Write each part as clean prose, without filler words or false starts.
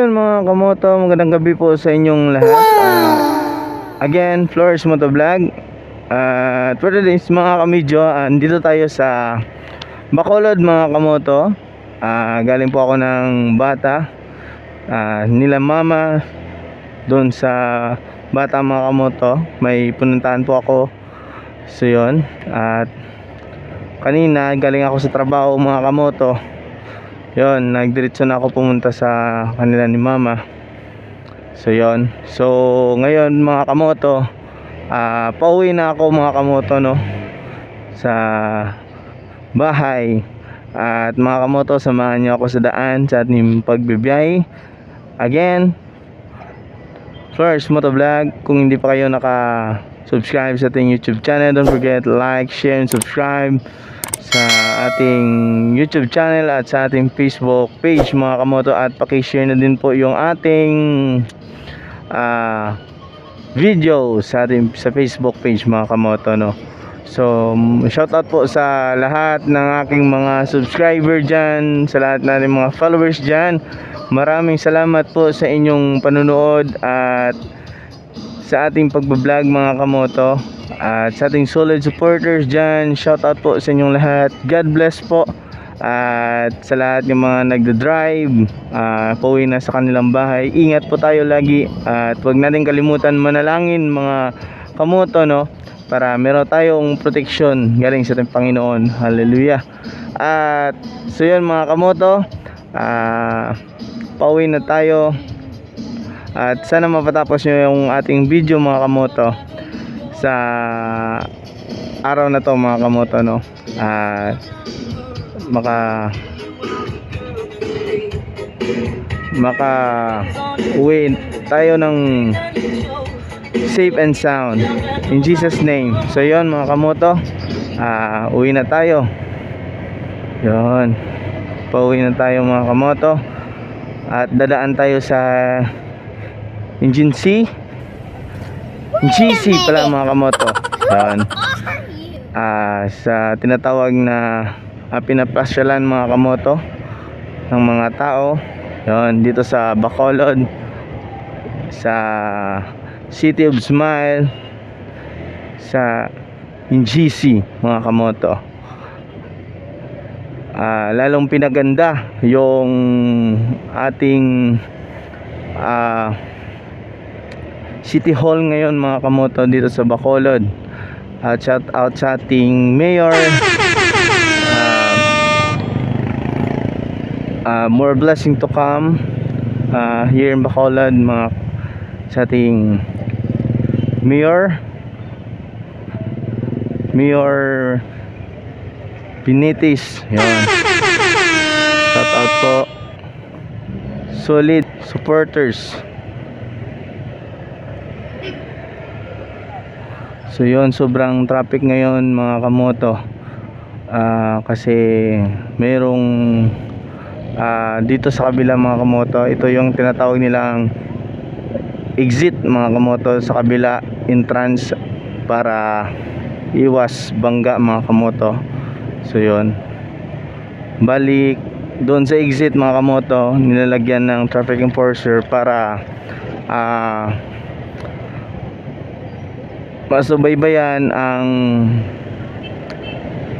yun mga kamoto, magandang gabi po sa inyong lahat. Again, Flores Moto Vlog. For today's mga kamidyo, dito tayo sa Bacolod mga kamoto. Galing po ako ng bata, nila mama. Doon sa bata mga kamoto, may pununtahan po ako. So yun, at kanina galing ako sa trabaho mga kamoto. Yun, nagdiretso na ako pumunta sa kanila ni mama. So yun, so ngayon mga kamoto, pauwi na ako mga kamoto, no, sa bahay. At mga kamoto, samahan niyo ako sa daan sa ating pagbibiyahe. Again, Flores Moto Vlog. Kung hindi pa kayo naka-subscribe sa ating YouTube channel, don't forget like, share, and subscribe sa ating YouTube channel at sa ating Facebook page mga kamoto, at paki-share na din po yung ating video sa ating sa Facebook page mga kamoto, no. So shout out po sa lahat ng aking mga subscriber dyan, sa lahat natin mga followers dyan. Maraming salamat po sa inyong panunood at sa ating pagbablog mga kamoto, at sa ating solid supporters dyan. Shout out po sa inyong lahat. God bless po. At sa lahat ng mga nagda-drive, pauwi na sa kanilang bahay, ingat po tayo lagi. At huwag natin kalimutan manalangin mga kamoto, no, para meron tayong protection galing sa ating Panginoon. Hallelujah. At so yun mga kamoto, pauwi na tayo. At sana mapatapos nyo yung ating video mga kamoto sa araw na to mga kamoto, no. At maka uwi tayo ng safe and sound in Jesus name. So yun mga kamoto, uwi na tayo. Yun, pauwi na tayo mga kamoto. At dadaan tayo sa GC pala mga kamoto. Yan, sa tinatawag na pinapasyalan mga kamoto ng mga tao. Yan, dito sa Bacolod, sa City of Smile, sa GC mga kamoto. Lalong pinaganda yung ating City Hall ngayon mga kamoto dito sa Bacolod. Shout out sa ating mayor. More blessing to come here in Bacolod mga sa ating mayor Benitez. Yan, shout out po, solid supporters. So yun, sobrang traffic ngayon mga kamoto, kasi merong dito sa kabila mga kamoto, ito yung tinatawag nilang exit mga kamoto, sa kabila entrance para iwas bangga mga kamoto. So yun, balik doon sa exit mga kamoto, nilalagyan ng traffic enforcer para masubaybayan ang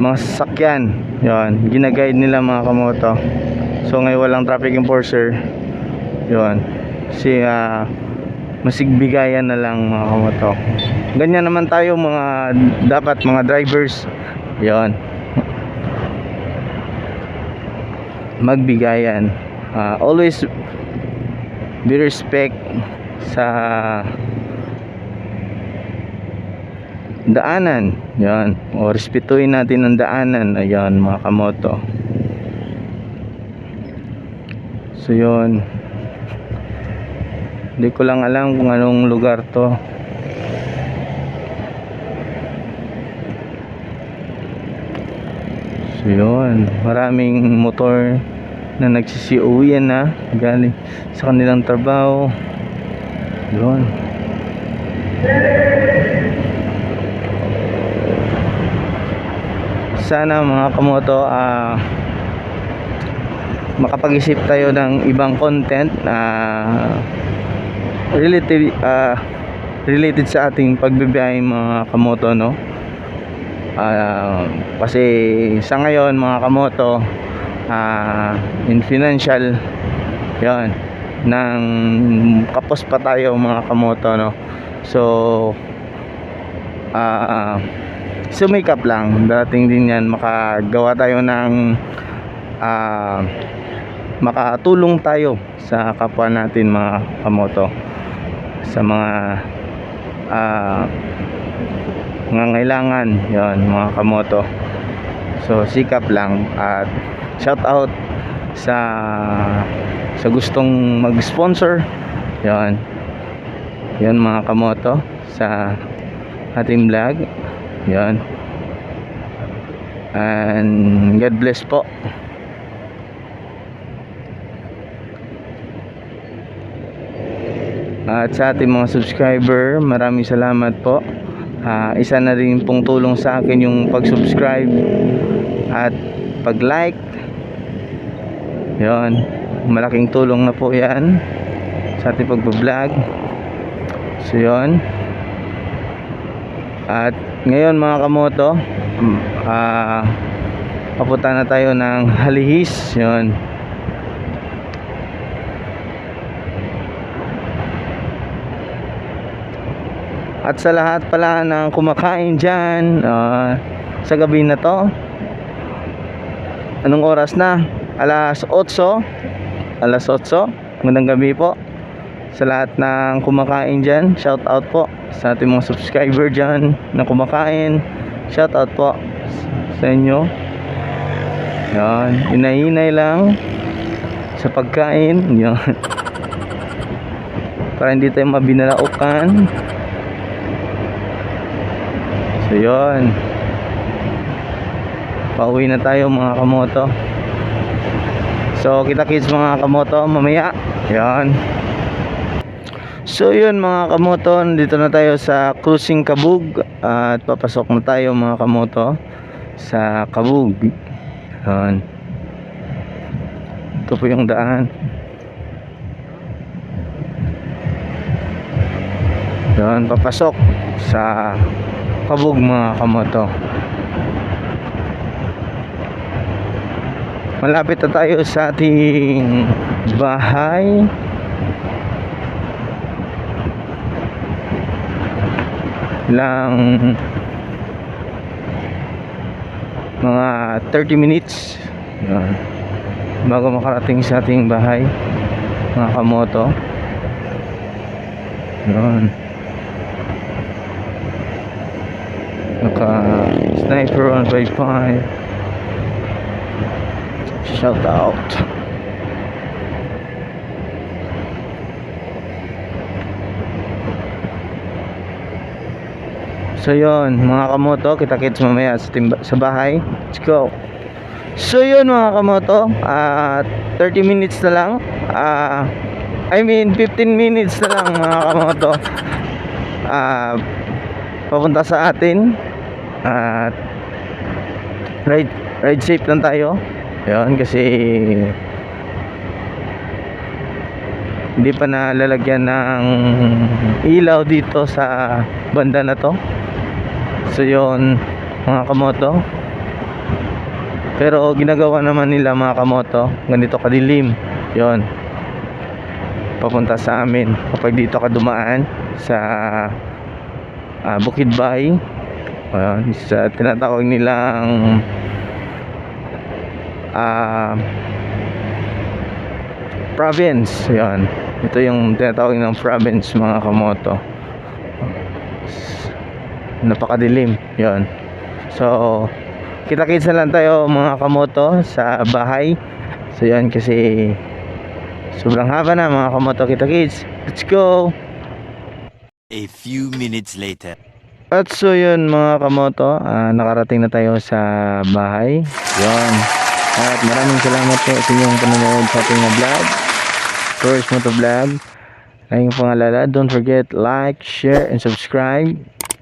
mga sasakyan. Yun, ginaguide nila mga kamoto. So ngayon walang traffic enforcer. Yun, masigbigayan na lang mga kamoto. Ganyan naman tayo mga dapat mga drivers. Yun, magbigayan. Always be respect sa daanan. Yan, o respetuhin natin ang daanan. Ayan mga kamoto. So yun, hindi ko lang alam kung anong lugar to. So yun, maraming motor na nagsisiuwian na galing sa kanilang trabaho. Yun, sana mga kamoto, makapag-isip tayo ng ibang content na related related sa ating pagbibiyahe mga kamoto, no? Kasi sa ngayon mga kamoto, in financial yon nang kapos pa tayo mga kamoto, no? So sumikap lang, dating din yan, makagawa tayo ng makatulong tayo sa kapwa natin mga kamoto, sa mga nangangailangan, yon mga kamoto. So sikap lang, at shout out sa gustong mag-sponsor, yon mga kamoto, sa ating vlog, yon. And God bless po. At sa ating mga subscriber, maraming salamat po. Isa na rin pong tulong sa akin yung pag-subscribe at pag-like. Yon, malaking tulong na po yan sa ating pag-vlog. So yon. At ngayon mga kamoto, papunta na tayo ng Halihis, yon. At sa lahat pala ng kumakain dyan, sa gabi na to, anong oras na? Alas 8. Magandang gabi po sa lahat ng kumakain dyan. Shout out po sa ating mga subscriber dyan na kumakain. Shout out po sa inyo. Yan, hinay-hinay lang sa pagkain. Yan, para hindi tayo mabinalaukan. So yun, pauwi na tayo mga kamoto. So kita kits mga kamoto mamaya. Yan. So yun mga kamoto, dito na tayo sa Cruising Kabug, at papasok na tayo mga kamoto sa Kabug. Yan. Ito po yung daan. Yan, papasok sa Kabug mga kamoto. Malapit na tayo sa ating bahay. Lang mga 30 minutes, yan, bago makarating sa ating bahay mga kamoto. Yan, naka Sniper 155, shout out. So yun mga kamoto, kita-kits mamaya sa bahay. Let's go. So yun mga kamoto, 30 minutes na lang, 15 minutes na lang mga kamoto, papunta sa atin. At ride safe lang tayo. Yun, kasi hindi pa nalalagyan ng ilaw dito sa banda na to. So yun mga kamoto, pero ginagawa naman nila mga kamoto, ganito kadilim. Yun, papunta sa amin kapag dito ka dumaan sa Bukidbay, sa tinatawag nilang province. Yun, ito yung tinatawag ng province mga kamoto. Napakadilim. Yun, so kita-kits na lang tayo mga kamoto sa bahay. So yan, kasi sobrang haba na mga kamoto. Kita-kits, let's go. A few minutes later. At so yun mga kamoto, nakarating na tayo sa bahay. Yun, at maraming salamat po sa inyong panonood sa ating vlog, First Moto Vlog. Aking pangalala, don't forget like, share, and subscribe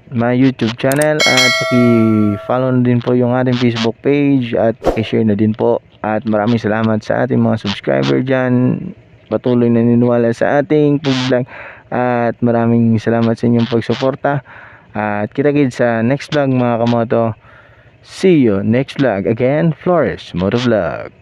my YouTube channel, at paki-follow na din po yung ating Facebook page, at paki-share na din po At maraming salamat sa ating mga subscriber dyan. Patuloy na niniwala sa ating vlog. At maraming salamat sa inyong pagsuporta. At kita-kits sa next vlog mga kamoto. See you next vlog. Again, Flores Motovlog.